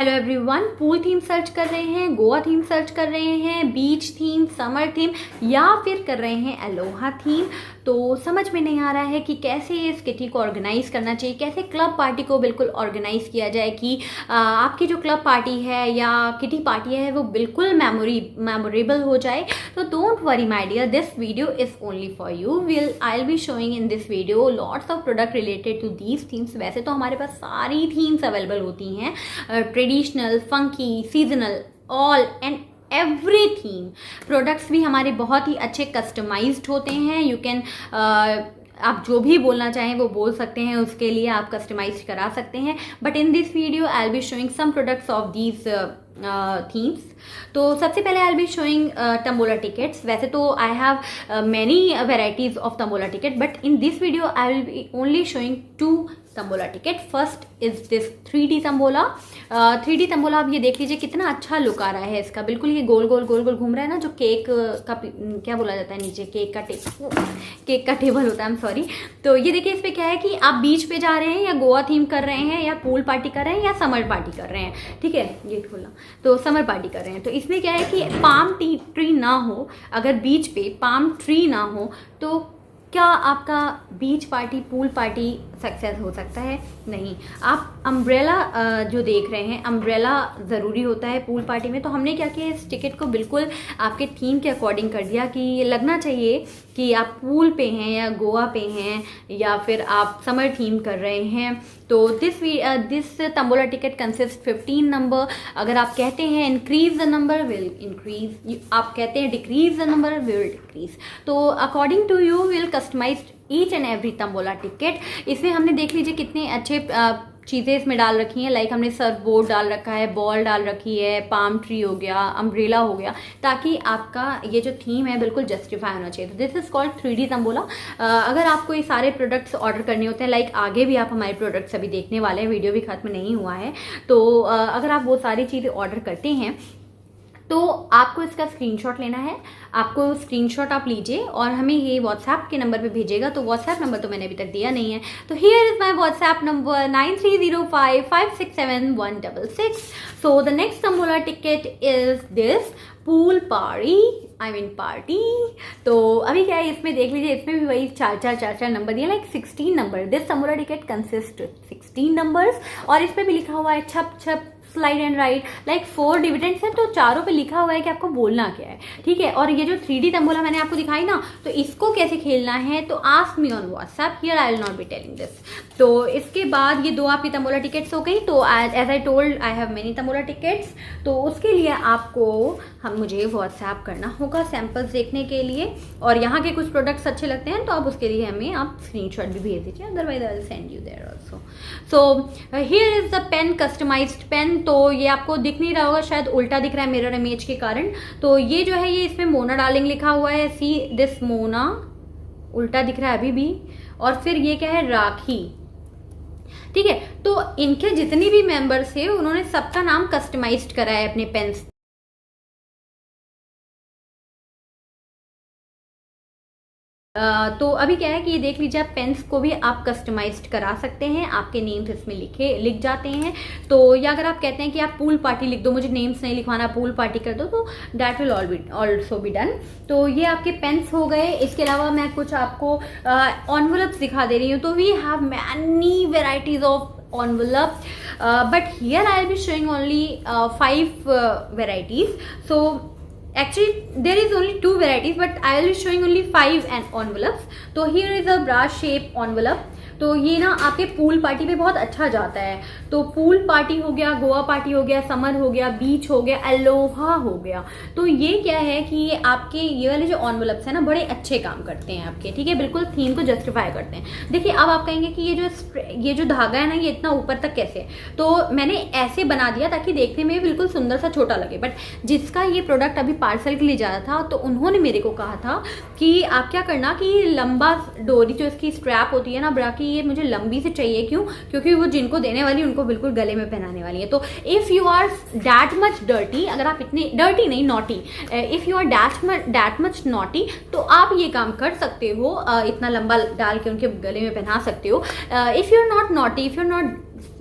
Hello everyone, pool theme search कर रहे हैं, गोवा थीम सर्च कर रहे हैं, बीच थीम, समर थीम या फिर कर रहे हैं अलोहा थीम। तो समझ में नहीं आ रहा है कि कैसे इस किटी को ऑर्गेनाइज करना चाहिए, कैसे क्लब पार्टी को बिल्कुल ऑर्गेनाइज किया जाए कि आपकी जो क्लब पार्टी है या किटी पार्टी है वो बिल्कुल मेमोरेबल हो जाए। तो don't worry my dear, this video is only for you. I will be showing in this video lots of product related to these themes. वैसे तो हमारे पास सारी थीम्स अवेलेबल होती हैं, traditional, funky, seasonal, all and every theme. Products भी हमारे बहुत ही अच्छे कस्टमाइज्ड होते हैं। यू कैन आप जो भी बोलना चाहें वो बोल सकते हैं, उसके लिए आप कस्टमाइज करा सकते हैं। But in this video I will be showing some products of these themes. तो सबसे पहले I will be showing tambola tickets. वैसे तो I have many varieties of tambola ticket, but in this video I will be only showing 2 tambola ticket. First is this 3D tambola. 3D tambola आप ये देख लीजिए कितना अच्छा लुक आ रहा है इसका। बिल्कुल ये गोल गोल गोल गोल घूम रहा है ना, जो केक का क्या बोला जाता है नीचे, केक का टेबल होता है, आई एम सॉरी। तो ये देखिए, इस पे क्या है कि आप बीच पे जा रहे हैं या गोवा थीम कर रहे हैं या पूल पार्टी कर रहे हैं या समर पार्टी कर रहे हैं, ठीक है, ये खोला, तो समर पार्टी कर रहे हैं। तो इसमें क्या है कि पाम ट्री ना हो, अगर बीच पे पाम ट्री ना हो तो क्या आपका बीच पार्टी, पूल पार्टी सक्सेस हो सकता है? नहीं। आप अम्ब्रेला जो देख रहे हैं, अम्ब्रेला ज़रूरी होता है पूल पार्टी में। तो हमने क्या किया, इस टिकट को बिल्कुल आपके थीम के अकॉर्डिंग कर दिया कि ये लगना चाहिए कि आप पूल पे हैं या गोवा पे हैं या फिर आप समर थीम कर रहे हैं। तो this tambola ticket consist 15 number. अगर आप कहते हैं increase the number, will increase. आप कहते हैं decrease the number, will decrease. तो according to you will customise each and every tambola ticket. इसमें हमने देख लीजिए कितने अच्छे चीज़ें इसमें डाल रखी हैं। लाइक हमने सर्फ बोर्ड डाल रखा है, बॉल डाल रखी है, पाम ट्री हो गया, अम्ब्रेला हो गया, ताकि आपका ये जो थीम है बिल्कुल जस्टिफाई होना चाहिए। तो this is called 3D tambola. अगर आपको ये सारे प्रोडक्ट्स ऑर्डर करने होते हैं, लाइक आगे भी आप हमारे प्रोडक्ट्स अभी देखने वाले हैं, वीडियो भी खत्म नहीं हुआ है, तो अगर आप वो सारी चीज़ें ऑर्डर करते हैं तो आपको इसका स्क्रीनशॉट लेना है। आपको स्क्रीनशॉट आप लीजिए और हमें ये व्हाट्सएप के नंबर पे भेजेगा। तो व्हाट्सएप नंबर तो मैंने अभी तक दिया नहीं है, तो here is my WhatsApp number 9305567166। So the next tambola ticket is this pool party. तो अभी क्या है, इसमें देख लीजिए, इसमें भी वही चार नंबर दिया, like 16 number. This tambola ticket consist 16 numbers और इस पे भी लिखा हुआ है छप छप slide and right, like 4 dividends हैं, तो चारों पे लिखा हुआ है कि आपको बोलना क्या है, ठीक है। और ये जो 3D तंबोला मैंने आपको दिखाई ना, तो इसको कैसे खेलना है, तो ask me on WhatsApp, here I will not be telling this. तो इसके बाद ये 2 आपकी तंबोला टिकट्स हो गई। तो as I told I have many tambola tickets. तो उसके लिए आपको मुझे व्हाट्सएप करना होगा सैंपल्स देखने के लिए, और यहाँ के कुछ प्रोडक्ट्स अच्छे लगते हैं तो आप उसके लिए हमें आप स्क्रीनशॉट भी भेज दीजिए, otherwise I will send you there also. So here is the pen, customized pen. तो ये आपको दिख नहीं रहा होगा, शायद उल्टा दिख रहा है मिरर इमेज के कारण। तो ये जो है, ये इसमें मोना डार्लिंग लिखा हुआ है, सी दिस मोना, उल्टा दिख रहा है अभी भी। और फिर ये क्या है, राखी, ठीक है। तो इनके जितनी भी मेंबर्स थे उन्होंने सबका नाम कस्टमाइज्ड करा है अपने पेन्स। तो अभी क्या है कि ये देख लीजिए, आप पेन्स को भी आप कस्टमाइज्ड करा सकते हैं, आपके नेम्स इसमें लिख जाते हैं। तो या अगर आप कहते हैं कि आप पूल पार्टी लिख दो, मुझे नेम्स नहीं लिखवाना, पूल पार्टी कर दो, तो that will also be done. तो ये आपके पेन्स हो गए। इसके अलावा मैं कुछ आपको एनवेलप्स दिखा दे रही हूँ। तो we have many varieties of envelope, but here I will be showing only 5 varieties. So actually there is only 2 varieties, but I will be showing only 5 envelopes. So here is a brass shape envelope. तो ये ना आपके pool party पे बहुत अच्छा जाता है। तो पूल पार्टी हो गया, गोवा पार्टी हो गया, समर हो गया, बीच हो गया, अलोहा हो गया। तो ये क्या है कि ये आपके ये वाले जो एनवेलप्स है ना, बड़े अच्छे काम करते हैं आपके, ठीक है, बिल्कुल थीम को जस्टिफाई करते हैं। देखिए, अब आप कहेंगे कि ये जो धागा है ना, ये इतना ऊपर तक कैसे है? तो मैंने ऐसे बना दिया ताकि देखने में बिल्कुल सुंदर सा छोटा लगे। बट जिसका ये प्रोडक्ट अभी पार्सल के लिए जा रहा था, तो उन्होंने मेरे को कहा था कि आप क्या करना कि लंबा डोरी जो इसकी स्ट्रैप होती है ना ब्रा की, ये मुझे लंबी से चाहिए। क्यों? क्योंकि वो जिनको देने वाली उनको बिल्कुल गले में पहनाने वाली है। तो if you are that much dirty, अगर आप इतने डर्टी नहीं, naughty, if you are that much naughty, तो आप ये काम कर सकते हो, इतना लंबा डाल के उनके गले में पहना सकते हो। If you are not naughty, if you are not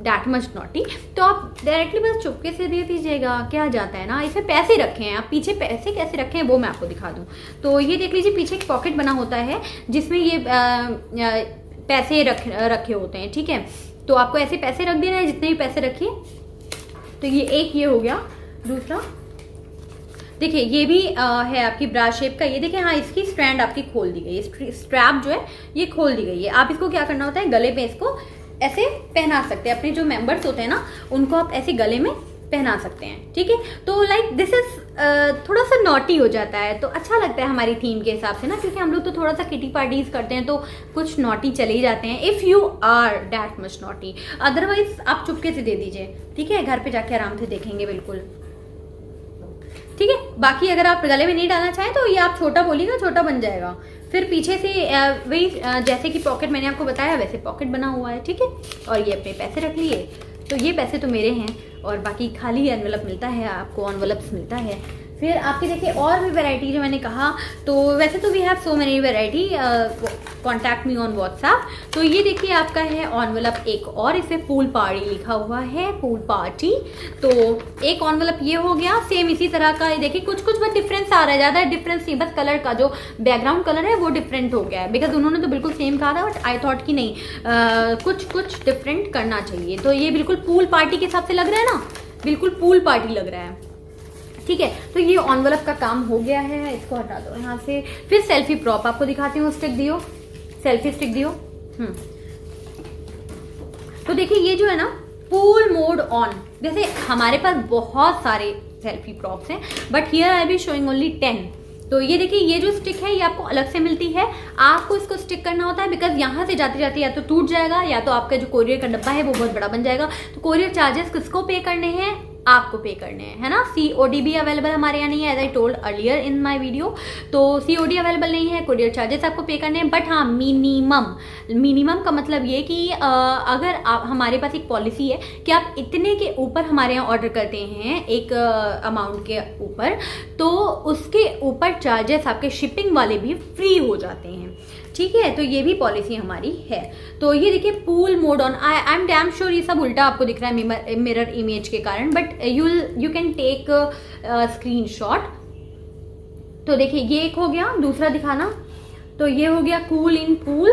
that much naughty, तो आप डायरेक्टली बस चुपके से दे दीजिएगा। क्या जाता है ना, इसमें पैसे रखे हैं, आप पीछे पैसे कैसे रखे हैं वो मैं आपको दिखा दूँ। तो ये देख लीजिए, पीछे एक पॉकेट बना होता है जिसमें ये पैसे रखे होते हैं, ठीक है। तो आपको ऐसे पैसे रख देना है, जितने भी पैसे रखिए। तो ये एक ये हो गया। दूसरा देखिए, ये भी है आपकी ब्रा शेप का। ये देखिए, हाँ, इसकी स्ट्रैंड आपकी खोल दी गई है, स्ट्रैप जो है ये खोल दी गई है। आप इसको क्या करना होता है, गले पे इसको ऐसे पहना सकते हैं। अपने जो मेंबर्स होते हैं ना, उनको आप ऐसे गले में पहना सकते हैं, ठीक है। तो लाइक दिस इज थोड़ा सा नॉटी हो जाता है, तो अच्छा लगता है हमारी थीम के हिसाब से ना, क्योंकि हम लोग तो थोड़ा सा किटी पार्टीज करते हैं तो कुछ नॉटी चले ही जाते हैं, if you are that much naughty. Otherwise आप चुपके से दे दीजिए, ठीक है, घर पे जाके आराम से देखेंगे, बिल्कुल ठीक है। बाकी अगर आप गले में नहीं डालना चाहें तो ये आप छोटा बोलिएगा, छोटा बन जाएगा। फिर पीछे से वही जैसे कि पॉकेट मैंने आपको बताया वैसे पॉकेट बना हुआ है, ठीक है। और ये अपने पैसे रख लिए, तो ये पैसे तो मेरे हैं, और बाकी खाली एनवेलप मिलता है आपको, एनवेलप्स मिलता है। फिर आपके देखिए और भी वैरायटी जो मैंने कहा, तो वैसे तो we have so many variety, contact me on WhatsApp. तो ये देखिए आपका है एनवेलप एक और, इसे पूल पार्टी लिखा हुआ है, पूल पार्टी। तो एक एनवेलप ये हो गया, सेम इसी तरह का। ये देखिए कुछ कुछ बस डिफरेंस आ रहा है, ज़्यादा डिफरेंस नहीं, बस कलर का जो बैकग्राउंड कलर है वो डिफरेंट हो गया है, बिकॉज उन्होंने तो बिल्कुल सेम कहा था, बट आई थॉट कि नहीं कुछ कुछ डिफरेंट करना चाहिए। तो ये बिल्कुल पूल पार्टी के हिसाब से लग रहा है ना, बिल्कुल पूल पार्टी लग रहा है, ठीक है। तो ये एनवेलप का काम हो गया है, इसको हटा दो यहाँ से। फिर सेल्फी प्रॉप आपको दिखाती हूँ, स्टिक दियो, सेल्फी स्टिक दियो। तो देखिए ये जो है ना पूल मोड ऑन, जैसे हमारे पास बहुत सारे सेल्फी प्रॉप्स हैं, but here I be showing only 10। तो ये देखिए, ये जो स्टिक है ये आपको अलग से मिलती है, आपको इसको स्टिक करना होता है, बिकॉज यहाँ से जाते जाते या तो टूट जाएगा, या तो आपका जो कोरियर का डब्बा है वो बहुत बड़ा बन जाएगा। तो कोरियर चार्जेस किसको पे करने हैं, आपको पे करने हैं, है ना। COD भी अवेलेबल हमारे यहाँ नहीं है, as I told earlier in my video. तो COD अवेलेबल नहीं है, कोरियर चार्जेस आपको पे करने हैं, बट हाँ मिनिमम का मतलब ये कि अगर आप, हमारे पास एक पॉलिसी है कि आप इतने के ऊपर हमारे यहाँ ऑर्डर करते हैं एक अमाउंट के ऊपर, तो उसके ऊपर चार्जेस आपके शिपिंग वाले भी फ्री हो जाते हैं, ठीक है। तो ये भी पॉलिसी हमारी है। तो ये देखिए pool mode on, I am damn sure ये सब उल्टा आपको दिख रहा है मिरर इमेज के कारण, but you can take screenshot. तो देखिए ये एक हो गया, दूसरा दिखाना। तो ये हो गया कूल इन पूल,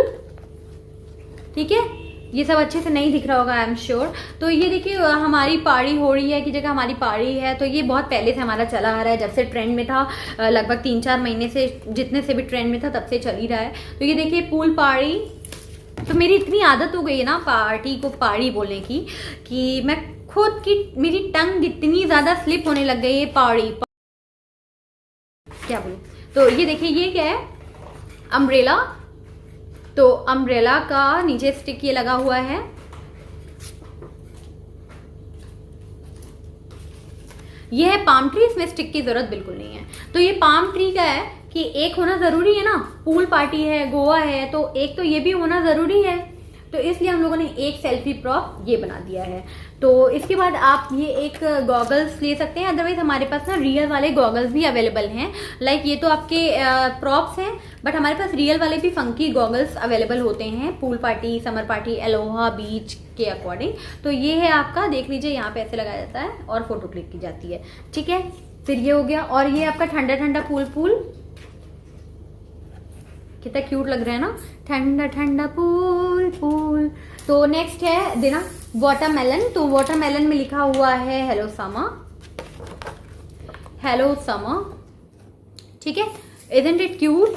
ठीक है। ये सब अच्छे से नहीं दिख रहा होगा आई एम श्योर। तो ये देखिए हमारी पार्टी हो रही है की जगह हमारी पार्टी है। तो ये बहुत पहले से हमारा चला आ रहा है, जब से ट्रेंड में था, लगभग 3-4 महीने से, जितने से भी ट्रेंड में था तब से चल ही रहा है। तो ये देखिए पूल पार्टी। तो मेरी इतनी आदत हो गई है ना पार्टी को पार्टी बोलने की, कि मैं खुद की, मेरी टंग इतनी ज्यादा स्लिप होने लग गई है, पार्टी क्या बोलूं। तो ये देखिए ये क्या है, अम्ब्रेला। तो अम्ब्रेला का नीचे स्टिक ये लगा हुआ है, ये है पाम ट्री, इसमें स्टिक की जरूरत बिल्कुल नहीं है। तो ये पाम ट्री का है कि एक होना जरूरी है ना, पूल पार्टी है, गोवा है, तो एक तो ये भी होना जरूरी है। तो इसलिए हम लोगों ने एक सेल्फी प्रॉप ये बना दिया है। तो इसके बाद आप ये एक गॉगल्स ले सकते हैं, अदरवाइज हमारे पास ना रियल वाले गॉगल्स भी अवेलेबल हैं। लाइक ये तो आपके प्रॉप्स हैं, बट हमारे पास रियल वाले भी फंकी गॉगल्स अवेलेबल होते हैं pool party, summer party, aloha beach के अकॉर्डिंग। तो ये है आपका, देख लीजिए यहाँ पे ऐसे लगाया जाता है और फोटो क्लिक की जाती है, ठीक है। फिर ये हो गया, और ये आपका ठंडा ठंडा पूल, कितना क्यूट लग रहा है ना, ठंडा ठंडा पूल। तो नेक्स्ट है देना वाटरमेलन। तो वाटरमेलन में लिखा हुआ है हेलो समर, ठीक है। Isn't it cute.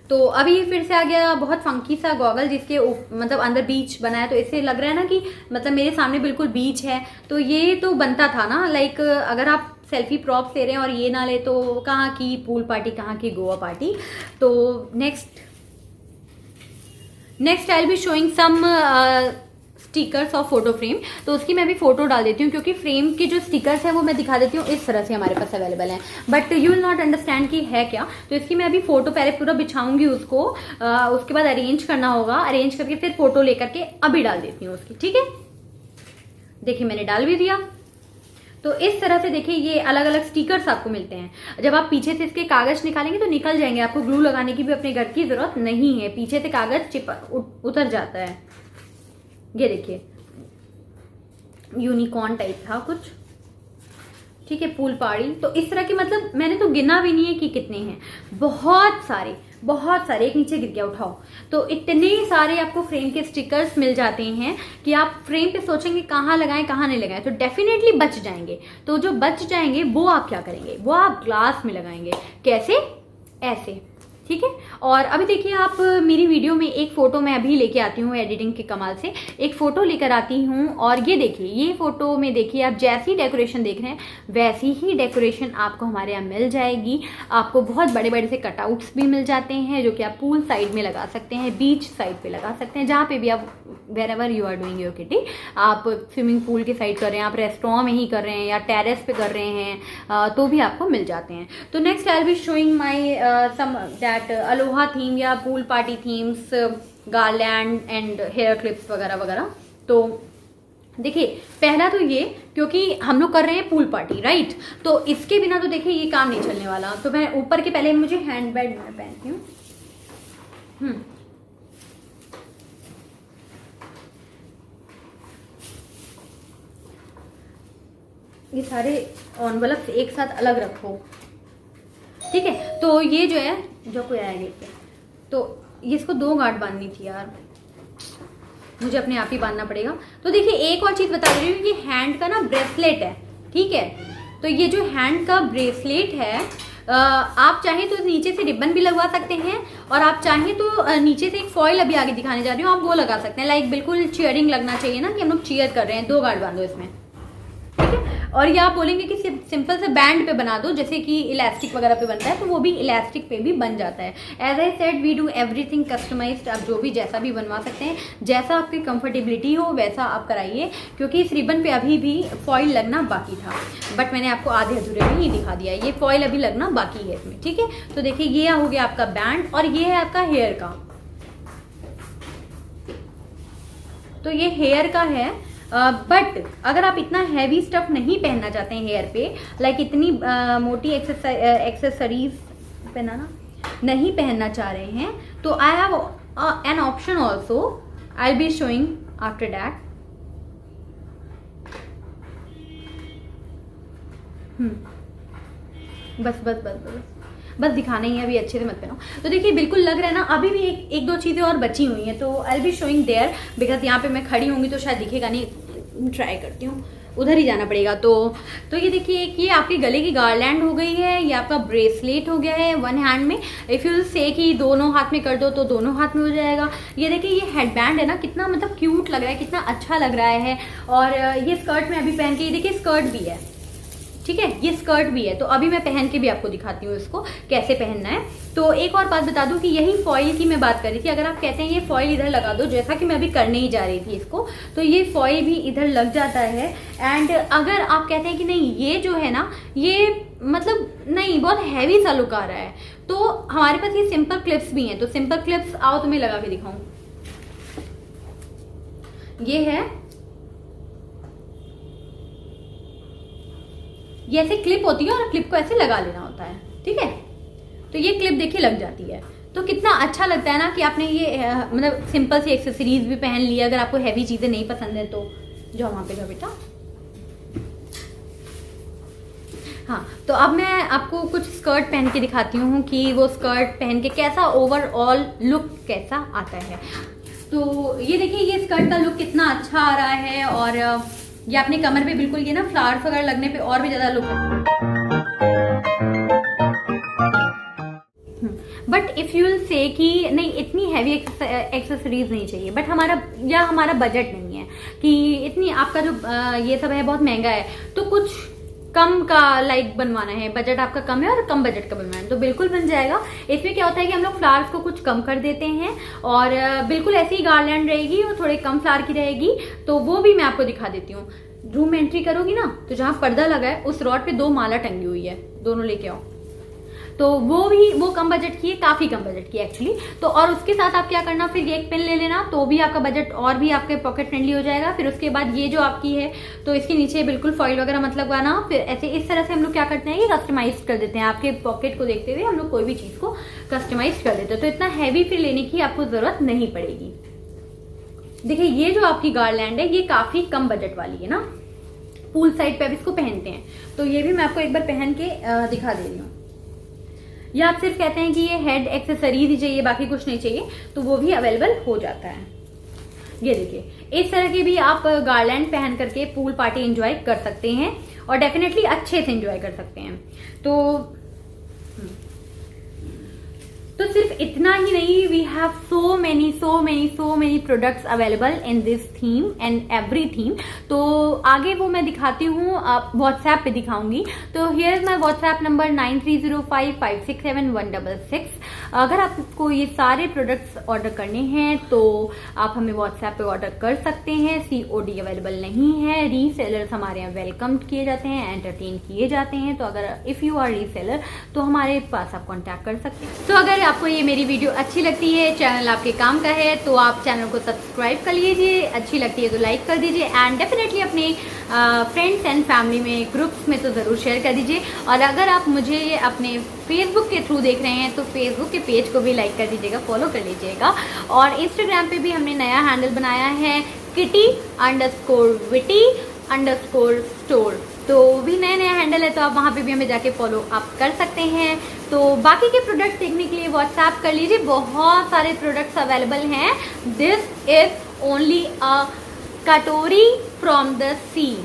तो अभी फिर से आ गया बहुत फंकी सा गॉगल, जिसके मतलब अंदर बीच बना है। तो इससे लग रहा है ना कि मतलब मेरे सामने बिल्कुल बीच है। तो ये तो बनता था ना, लाइक अगर आप सेल्फी प्रॉप्स ले रहे हैं और ये ना ले तो कहाँ की पूल पार्टी, कहाँ की गोवा पार्टी। तो next I will be showing some stickers of photo frame. तो उसकी मैं भी फोटो डाल देती हूँ, क्योंकि फ्रेम के जो स्टिकर्स हैं वो मैं दिखा देती हूँ, इस तरह से हमारे पास अवेलेबल हैं, but you will not understand कि है क्या। तो इसकी मैं अभी फोटो पहले पूरा बिछाऊंगी उसको, उसके बाद अरेंज करना होगा, अरेंज करके फिर फोटो लेकर के अभी डाल देती हूँ उसकी, ठीक है। देखिए मैंने डाल भी दिया। तो इस तरह से देखिए ये अलग अलग स्टिकर्स आपको मिलते हैं। जब आप पीछे से इसके कागज निकालेंगे तो निकल जाएंगे, आपको ग्लू लगाने की भी अपने घर की जरूरत नहीं है, पीछे से कागज उतर जाता है। ये देखिए यूनिकॉर्न टाइप था कुछ, ठीक है, पूल पाड़ी। तो इस तरह के मतलब मैंने तो गिना भी नहीं है कि कितने हैं, बहुत सारे बहुत सारे। एक नीचे गिर गया, उठाओ। तो इतने सारे आपको फ्रेम के स्टिकर्स मिल जाते हैं कि आप फ्रेम पे सोचेंगे कहाँ लगाएं कहाँ नहीं लगाएं, तो डेफिनेटली बच जाएंगे। तो जो बच जाएंगे वो आप क्या करेंगे, वो आप ग्लास में लगाएंगे। कैसे? ऐसे, ठीक है। और अभी देखिए आप मेरी वीडियो में एक फोटो मैं अभी लेके आती हूँ एडिटिंग के कमाल से, एक फोटो लेकर आती हूँ। और ये देखिए, ये फोटो में देखिए आप जैसी डेकोरेशन देख रहे हैं वैसी ही डेकोरेशन आपको हमारे यहाँ मिल जाएगी। आपको बहुत बड़े बड़े से कटआउट्स भी मिल जाते हैं जो कि आप पूल साइड में लगा सकते हैं, बीच साइड पे लगा सकते हैं, जहाँ पे भी आप wherever you are doing your kitty. आप स्विमिंग पूल के साइड कर रहे हैं, आप रेस्टोरेंट में ही कर रहे हैं या टेरेस पे कर रहे हैं, तो भी आपको मिल जाते हैं। तो next I will be showing my some that aloha theme या pool party themes, garland and hair clips वगैरह वगैरह। तो देखिए पहला तो ये, क्योंकि हम लोग कर रहे हैं पूल पार्टी, राइट, तो इसके बिना तो देखिए ये काम नहीं चलने वाला। तो मैं ऊपर के पहले मुझे हैंड बैग में पहनती हूँ। ये सारे एनवलप एक साथ अलग रखो, ठीक है। तो ये जो है, जो कोई आया गेट पे, तो ये इसको 2 गांठ बांधनी थी यार, मुझे अपने आप ही बांधना पड़ेगा। तो देखिए एक और चीज बता रही हूँ, ये हैंड का ना ब्रेसलेट है, ठीक है। तो ये जो हैंड का ब्रेसलेट है, आप चाहें तो नीचे से रिबन भी लगवा सकते हैं, और आप चाहें तो नीचे से एक फॉइल अभी आगे दिखाने जा रही हूँ, आप वो लगा सकते हैं। लाइक बिल्कुल चीयरिंग लगना चाहिए ना, कि हम लोग चीयर कर रहे हैं। 2 गांठ बांधो इसमें, ठीक है। और ये आप बोलेंगे कि सिंपल से बैंड पे बना दो, जैसे कि इलास्टिक वगैरह पे बनता है, तो वो भी इलास्टिक पे भी बन जाता है। As I said we do everything customized. आप जो भी जैसा भी बनवा सकते हैं, जैसा आपकी कंफर्टेबिलिटी हो वैसा आप कराइए, क्योंकि इस रिबन पे अभी भी फॉइल लगना बाकी था, बट मैंने आपको आधे अधूरे में ही दिखा दिया है। ये फॉइल अभी लगना बाकी है इसमें, ठीक है। तो देखिए ये हो गया आपका बैंड, और ये है आपका हेयर का। तो ये हेयर का है, बट अगर आप इतना हैवी स्टफ नहीं पहनना चाहते हैं हेयर पे, लाइक इतनी मोटी एक्सेसरीज पहनाना नहीं पहनना चाह रहे हैं, तो I have an option also, I will be showing after that. बस बस बस बस बस दिखाना ही है, अभी अच्छे से मत पहनो। तो देखिए बिल्कुल लग रहा है ना। अभी भी एक दो चीज़ें और बची हुई हैं, तो आई will be showing there, because यहाँ पे मैं खड़ी होंगी तो शायद दिखेगा नहीं। ट्राई करती हूँ, उधर ही जाना पड़ेगा। तो ये देखिए कि ये आपके गले की गार्लैंड हो गई है, ये आपका ब्रेसलेट हो गया है वन हैंड में। इफ़ यू से कि दोनों हाथ में कर दो तो दोनों हाथ में हो जाएगा। ये देखिए ये हेडबैंड है ना, कितना मतलब क्यूट लग रहा है, कितना अच्छा लग रहा है। और ये स्कर्ट में अभी पहन के, ये देखिए स्कर्ट भी है, ठीक है, ये स्कर्ट भी है। तो अभी मैं पहन के भी आपको दिखाती हूँ इसको कैसे पहनना है। तो एक और बात बता दूं कि यही फॉइल की मैं बात कर रही थी। अगर आप कहते हैं ये फॉइल इधर लगा दो, जैसा कि मैं अभी करने ही जा रही थी इसको, तो ये फॉइल भी इधर लग जाता है। एंड अगर आप कहते हैं कि नहीं ये जो है ना, ये मतलब नहीं बहुत हैवी सा लुक आ रहा है, तो हमारे पास ये सिंपल क्लिप्स भी हैं। तो सिंपल क्लिप्स आओ तुम्हें लगा के दिखाऊं। ये है, ये ऐसे क्लिप होती है और क्लिप को ऐसे लगा लेना होता है, ठीक है। तो ये क्लिप देखिए लग जाती है, तो कितना अच्छा लगता है ना कि आपने ये मतलब सिंपल सी एक्सेसरीज भी पहन ली। अगर आपको हैवी चीजें नहीं पसंद है तो जाओ वहां पे जाओ बेटा। हाँ, तो अब मैं आपको कुछ स्कर्ट पहन के दिखाती हूँ कि वो स्कर्ट पहन के कैसा ओवरऑल लुक कैसा आता है। तो ये देखिए ये स्कर्ट का लुक कितना अच्छा आ रहा है, और ये अपने कमर पे बिल्कुल ये ना फ्लावर्स वगैरह लगने पे और भी ज्यादा लुक है। But if you will say कि नहीं इतनी हैवी एक्सेसरीज नहीं चाहिए, बट हमारा बजट नहीं है कि इतनी, आपका जो ये सब है बहुत महंगा है, तो कुछ कम का लाइक बनवाना है, बजट आपका कम है और कम बजट का बनवाना है, तो बिल्कुल बन जाएगा। इसमें क्या होता है कि हम लोग फ्लावर्स को कुछ कम कर देते हैं, और बिल्कुल ऐसी ही गार्लैंड रहेगी और थोड़े कम फ्लावर की रहेगी। तो वो भी मैं आपको दिखा देती हूँ। रूम एंट्री करोगी ना, तो जहाँ पर्दा लगा है उस रॉड पे 2 माला टंगी हुई है, दोनों लेके आओ। तो वो कम बजट की है, काफी कम बजट की एक्चुअली। तो और उसके साथ आप क्या करना, फिर ये एक पेन ले लेना, तो भी आपका बजट और भी आपके पॉकेट फ्रेंडली हो जाएगा। फिर उसके बाद ये जो आपकी है, तो इसके नीचे बिल्कुल फॉइल वगैरह मत लगवाना। फिर ऐसे इस तरह से हम लोग क्या करते हैं, ये कस्टमाइज कर देते हैं। आपके पॉकेट को देखते हुए हम लोग कोई भी चीज को कस्टमाइज कर देते हैं, तो इतना हैवी फिर लेने की आपको जरूरत नहीं पड़ेगी। देखिए ये जो आपकी गार्लैंड है ये काफी कम बजट वाली है ना, पूल साइड पे अब इसको पहनते हैं, तो ये भी मैं आपको एक बार पहन के दिखा दे रही हूँ। या आप सिर्फ कहते हैं कि ये हेड एक्सेसरीज ही चाहिए, बाकी कुछ नहीं चाहिए, तो वो भी अवेलेबल हो जाता है। ये देखिए इस तरह की भी आप गार्लैंड पहन करके पूल पार्टी एंजॉय कर सकते हैं और डेफिनेटली अच्छे से एंजॉय कर सकते हैं। तो सिर्फ इतना ही नहीं, we have so many products available in this theme and every theme. तो आगे वो मैं दिखाती हूँ, आप व्हाट्सएप पे दिखाऊंगी। तो here is my WhatsApp number 9305567166। अगर आपको ये सारे प्रोडक्ट्स ऑर्डर करने हैं तो आप हमें व्हाट्सएप पे ऑर्डर कर सकते हैं। COD अवेलेबल नहीं है। रीसेलर्स हमारे यहाँ वेलकम किए जाते हैं, एंटरटेन किए जाते हैं। तो अगर इफ यू आर रीसेलर तो हमारे पास आप कॉन्टैक्ट कर सकते हैं। तो अगर आपको ये मेरी वीडियो अच्छी लगती है, चैनल आपके काम का है, तो आप चैनल को सब्सक्राइब कर लीजिए, अच्छी लगती है तो लाइक कर दीजिए एंड डेफिनेटली अपने फ्रेंड्स एंड फैमिली में, ग्रुप्स में तो ज़रूर शेयर कर दीजिए। और अगर आप मुझे अपने फेसबुक के थ्रू देख रहे हैं तो फेसबुक के पेज को भी लाइक कर दीजिएगा, फॉलो कर लीजिएगा। और इंस्टाग्राम पे भी हमने नया हैंडल बनाया है kitty_witty_store। तो भी नया हैंडल है, तो आप वहाँ पे भी हमें जाके फॉलो अप कर सकते हैं। तो बाकी के प्रोडक्ट्स देखने के लिए व्हाट्सएप कर लीजिए, बहुत सारे प्रोडक्ट्स अवेलेबल हैं। दिस इज ओनली अ कटोरी फ्रॉम द सी,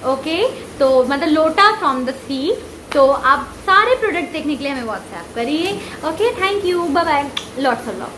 ओके, तो मतलब लोटा फ्रॉम द सी। तो आप सारे प्रोडक्ट देखने के लिए हमें व्हाट्सएप करिए। Okay, thank you, bye bye, lots of love.